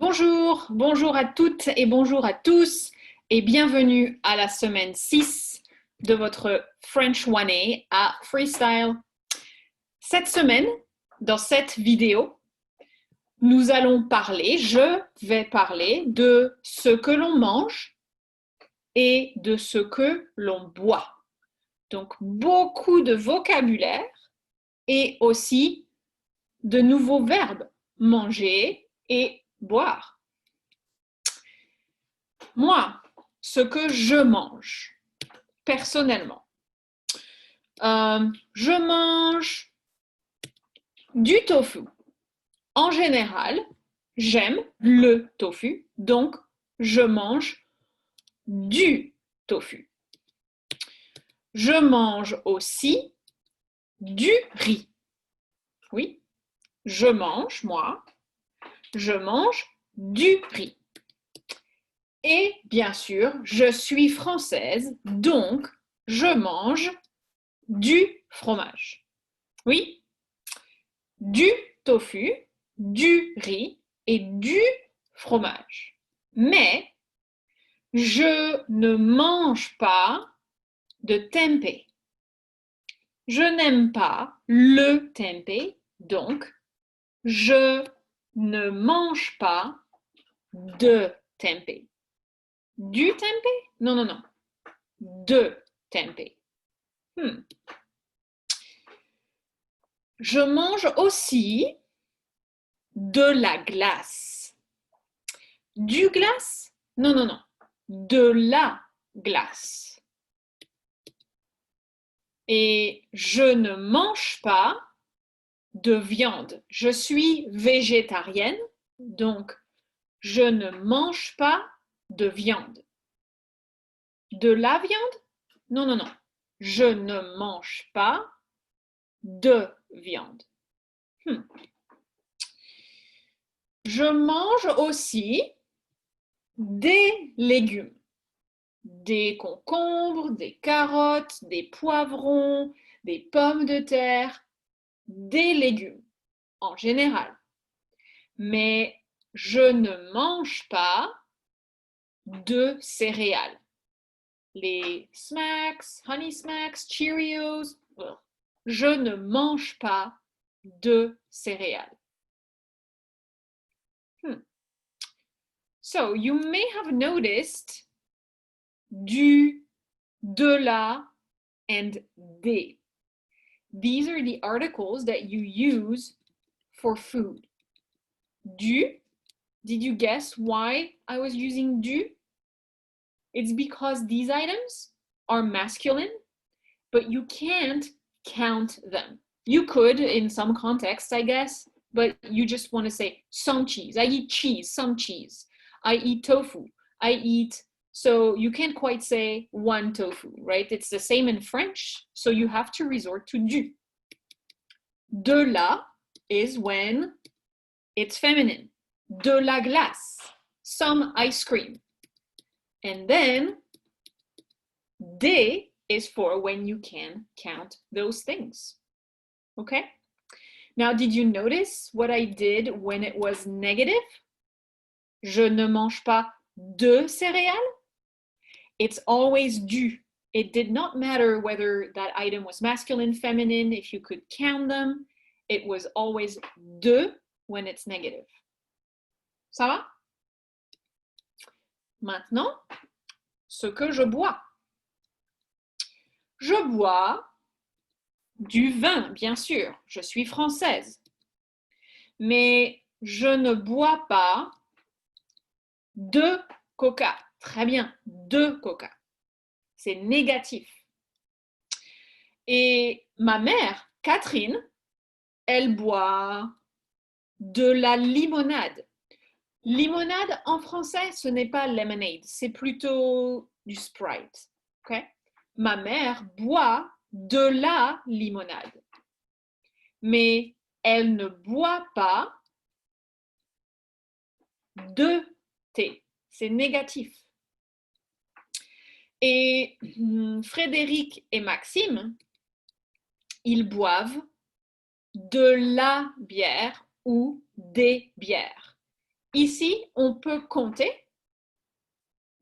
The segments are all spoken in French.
Bonjour à toutes et bonjour à tous et bienvenue à la semaine 6 de votre French 1A à Freestyle. Cette semaine, dans cette vidéo, je vais parler de ce que l'on mange et de ce que l'on boit. Donc, beaucoup de vocabulaire et aussi de nouveaux verbes, manger et boire. Moi, ce que je mange, personnellement, je mange du tofu. En général, j'aime le tofu, donc je mange du tofu. Je mange aussi du riz. Oui, je mange du riz. Et bien sûr, je suis française, donc je mange du fromage. Oui, du tofu, du riz et du fromage. Mais je ne mange pas de tempeh. Je n'aime pas le tempeh, donc je ne mange pas de tempeh. Du tempeh? Non, non, non. De tempeh. Je mange aussi de la glace. Du glace? Non, non, non. De la glace. Et je ne mange pas de viande. Je suis végétarienne, donc je ne mange pas de viande. De la viande? Non, non, non. Je ne mange pas de viande. Je mange aussi des légumes. Des concombres, des carottes, des poivrons, des pommes de terre, des légumes en général. Mais je ne mange pas de céréales. Les Smacks, Honey Smacks, Cheerios, je ne mange pas de céréales. So you may have noticed du, de la, and des. These are the articles that you use for food. Du, did you guess why I was using du? It's because these items are masculine, but you can't count them. You could in some contexts, I guess, but you just want to say some cheese. I eat cheese, some cheese. I eat tofu. I eat, so you can't quite say one tofu, right? It's the same in French, so you have to resort to du. De la is when it's feminine. De la glace, some ice cream. And then des is for when you can count those things. Okay? Now, did you notice what I did when it was negative? Je ne mange pas de céréales. It's always du. It did not matter whether that item was masculine, feminine, if you could count them. It was always de when it's negative. Ça va? Maintenant, ce que je bois. Je bois du vin, bien sûr. Je suis française. Mais je ne bois pas de coca. Très bien, de coca. C'est négatif. Et ma mère, Catherine, elle boit de la limonade. Limonade en français, ce n'est pas lemonade, c'est plutôt du Sprite. Okay? Ma mère boit de la limonade. Mais elle ne boit pas de thé. C'est négatif. Et Frédéric et Maxime, ils boivent de la bière ou des bières. Ici, on peut compter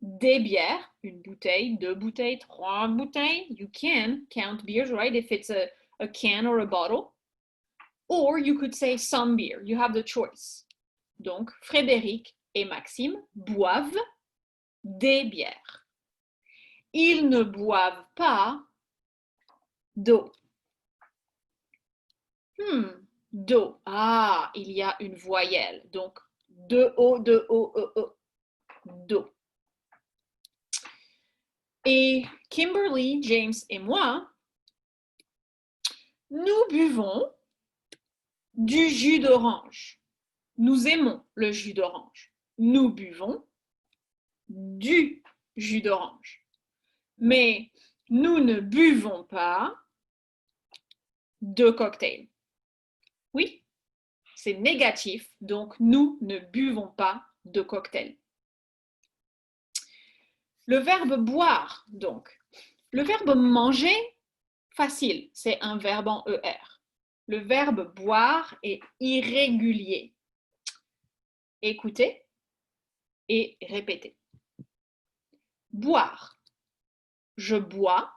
des bières, une bouteille, deux bouteilles, trois bouteilles. You can count beers, right? If it's a can or a bottle. Or you could say some beer. You have the choice. Donc, Frédéric et Maxime boivent des bières. Ils ne boivent pas d'eau. D'eau. Ah, il y a une voyelle. Donc, de eau, d'eau. Et Kimberly, James et moi, nous buvons du jus d'orange. Nous aimons le jus d'orange. Nous buvons du jus d'orange. Mais nous ne buvons pas de cocktail. Oui, c'est négatif, donc nous ne buvons pas de cocktail. Le verbe boire, donc. Le verbe manger, facile, c'est un verbe en ER. Le verbe boire est irrégulier. Écoutez et répétez. Boire. Je bois.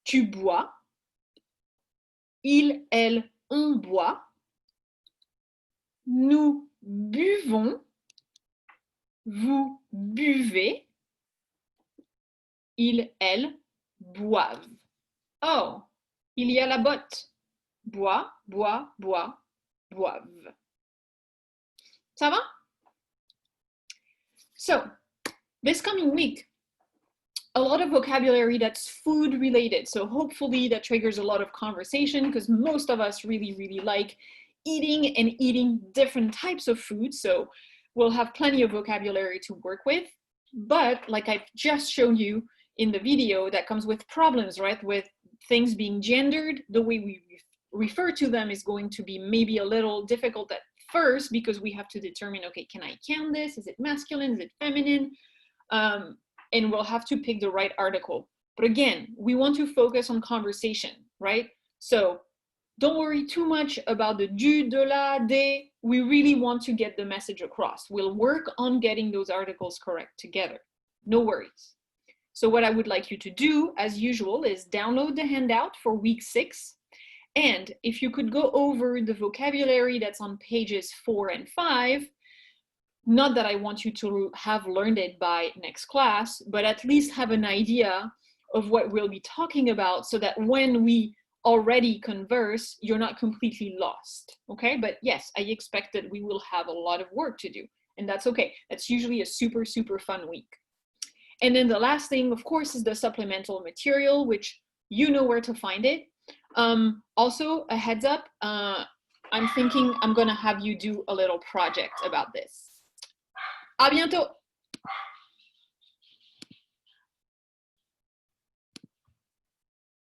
Tu bois. Il, elle, on boit. Nous buvons. Vous buvez. Ils, elles boivent. Oh, il y a la botte. Bois, bois, bois, boivent. Ça va? So, this coming week, a lot of vocabulary that's food related. So hopefully that triggers a lot of conversation because most of us really, really like eating and eating different types of food. So we'll have plenty of vocabulary to work with. But like I've just shown you in the video, that comes with problems, right? With things being gendered, the way we refer to them is going to be maybe a little difficult at first because we have to determine, okay, can I count this? Is it masculine? Is it feminine? And we'll have to pick the right article. But again, we want to focus on conversation, right? So don't worry too much about the du, de, la, des. We really want to get the message across. We'll work on getting those articles correct together. No worries. So what I would like you to do, as usual, is download the handout for week 6. And if you could go over the vocabulary that's on pages 4 and 5, not that I want you to have learned it by next class, but at least have an idea of what we'll be talking about so that when we already converse, you're not completely lost, okay? But yes, I expect that we will have a lot of work to do, and that's okay. That's usually a super, super fun week. And then the last thing, of course, is the supplemental material, which you know where to find it. Also, a heads up, I'm thinking I'm gonna have you do a little project about this. À bientôt!